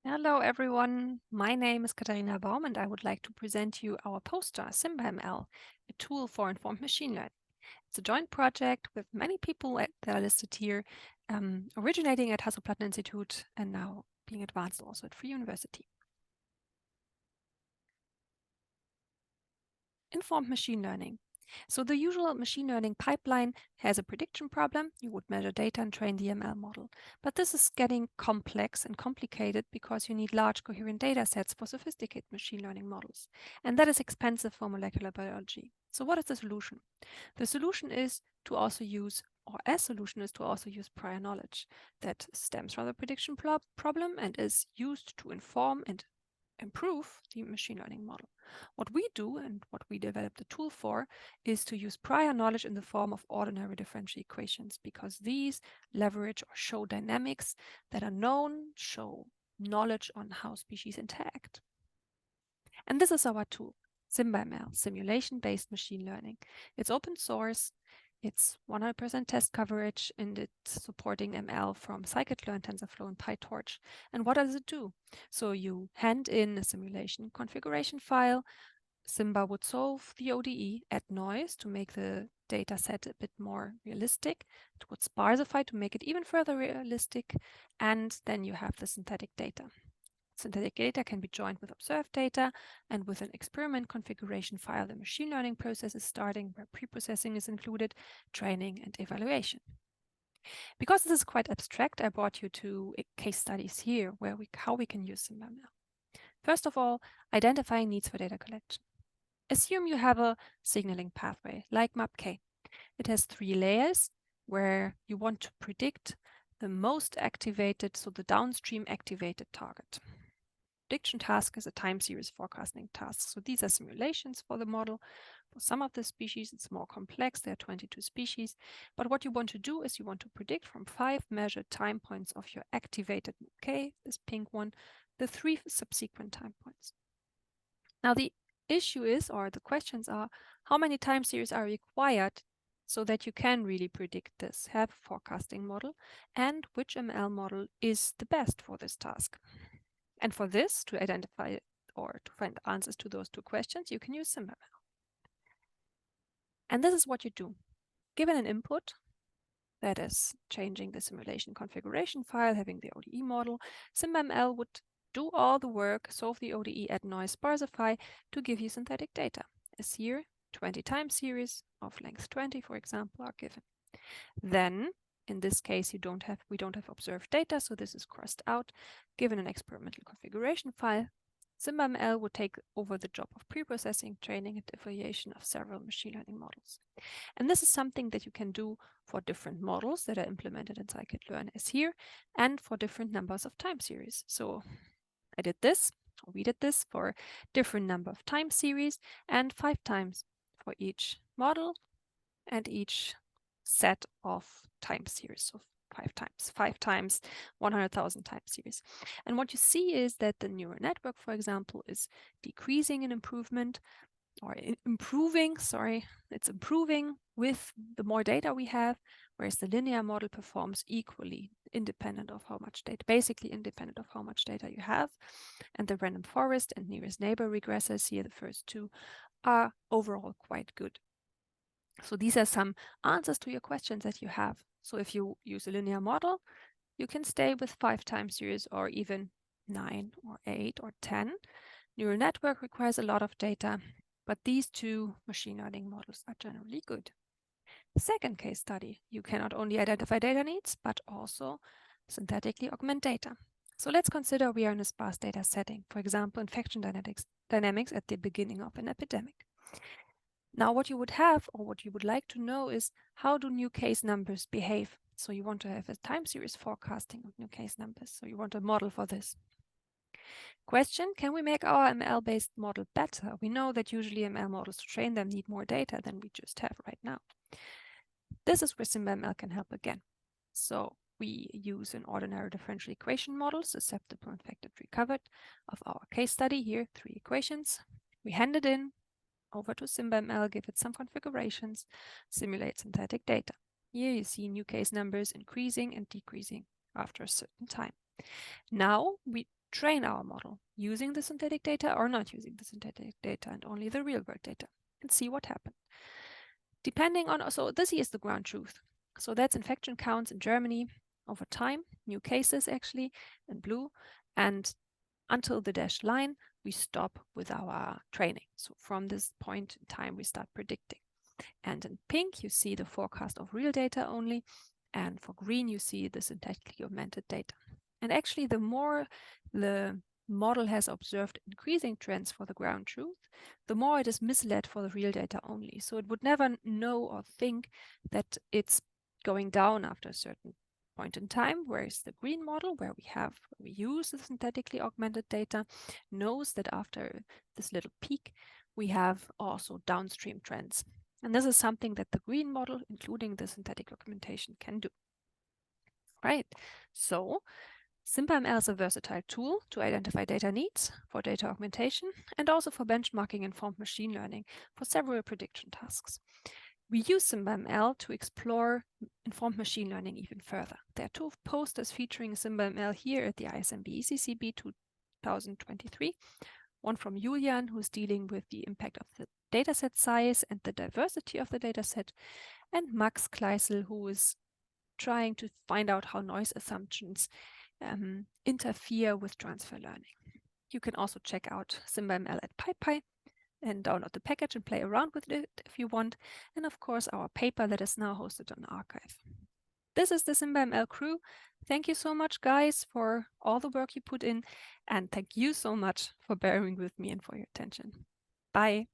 Hello everyone, my name is Katharina Baum and I would like to present you our poster, SimbaML, a tool for informed machine learning. It's a joint project with many people that are listed here, originating at Hasso-Plattner Institute and now being advanced also at Free University. Informed machine learning. So the usual machine learning pipeline has a prediction problem. You would measure data and train the ML model. But this is getting complex and complicated because you need large coherent data sets for sophisticated machine learning models. And that is expensive for molecular biology. So what is the solution? The solution is to also use, or a solution is to also use prior knowledge that stems from the prediction problem and is used to inform and improve the machine learning model. What we do and what we developed the tool for is to use prior knowledge in the form of ordinary differential equations because these leverage or show dynamics that are known, show knowledge on how species interact. And this is our tool, SimbaML, simulation-based machine learning. It's open source. It's 100% test coverage and it's supporting ML from scikit-learn, TensorFlow, and PyTorch. And what does it do? So you hand in a simulation configuration file. Simba would solve the ODE, add noise to make the data set a bit more realistic. It would sparsify to make it even further realistic. And then you have the synthetic data. Synthetic data can be joined with observed data, and with an experiment configuration file, the machine learning process is starting where pre-processing is included, training and evaluation. Because this is quite abstract, I brought you to case studies here where how we can use SimbaML. First of all, identifying needs for data collection. Assume you have a signaling pathway like MAPK. It has 3 layers where you want to predict the most activated, so the downstream activated target. Prediction task is a time series forecasting task. So these are simulations for the model. For some of the species, it's more complex. There are 22 species. But what you want to do is you want to predict from 5 measured time points of your activated MAPK, this pink one, the 3 subsequent time points. Now the issue is, or the questions are, how many time series are required so that you can really predict this, have a forecasting model, and which ML model is the best for this task. And for this, to identify or to find answers to those 2 questions, you can use SimbaML. And this is what you do. Given an input, that is changing the simulation configuration file, having the ODE model, SimbaML would do all the work, solve the ODE, add noise, sparsify to give you synthetic data. As here, 20 time series of length 20, for example, are given. Then, in this case, we don't have observed data, so this is crossed out. Given an experimental configuration file, SimbaML would take over the job of pre-processing, training, and evaluation of several machine learning models. And this is something that you can do for different models that are implemented in scikit-learn as here, and for different numbers of time series. So I did this, or we did this for different number of time series, and 5 times for each model and each set of time series, so 5 times 100,000 time series. And what you see is that the neural network, for example, is decreasing in improvement, or improving, sorry, it's improving with the more data we have, whereas the linear model performs equally, independent of how much data, basically independent of how much data you have. And the random forest and nearest neighbor regressors here, the first 2, are overall quite good. So these are some answers to your questions that you have. So if you use a linear model, you can stay with 5 time series or even 9 or 8 or 10. Neural network requires a lot of data, but these 2 machine learning models are generally good. Second case study, you can not only identify data needs, but also synthetically augment data. So let's consider we are in a sparse data setting, for example, infection dynamics at the beginning of an epidemic. Now what you would have, or what you would like to know, is how do new case numbers behave? So you want to have a time series forecasting of new case numbers. So you want a model for this. Question, can we make our ML-based model better? We know that usually ML models, to train them, need more data than we just have right now. This is where SimbaML can help again. So we use an ordinary differential equation model, susceptible, infected, recovered, of our case study here, 3 equations. We hand it in over to SimbaML, give it some configurations, simulate synthetic data. Here you see new case numbers increasing and decreasing after a certain time. Now we train our model using the synthetic data or not using the synthetic data and only the real world data, and see what happened. Depending on, so this is the ground truth. So that's infection counts in Germany over time, new cases actually in blue, and until the dashed line, we stop with our training. So from this point in time, we start predicting. And in pink, you see the forecast of real data only. And for green, you see the synthetically augmented data. And actually, the more the model has observed increasing trends for the ground truth, the more it is misled for the real data only. So it would never know or think that it's going down after a certain point in time, whereas the green model, where we use the synthetically augmented data, knows that after this little peak, we have also downstream trends. And this is something that the green model, including the synthetic augmentation, can do. Right, so SimbaML is a versatile tool to identify data needs for data augmentation and also for benchmarking informed machine learning for several prediction tasks. We use SimbaML to explore informed machine learning even further. There are two posters featuring SimbaML here at the ISMB ECCB 2023. One from Julian, who's dealing with the impact of the dataset size and the diversity of the dataset, and Max Kleisel, who is trying to find out how noise assumptions interfere with transfer learning. You can also check out SimbaML at PyPy and download the package and play around with it if you want. And of course, our paper that is now hosted on arXiv. This is the SimbaML crew. Thank you so much, guys, for all the work you put in. And thank you so much for bearing with me and for your attention. Bye.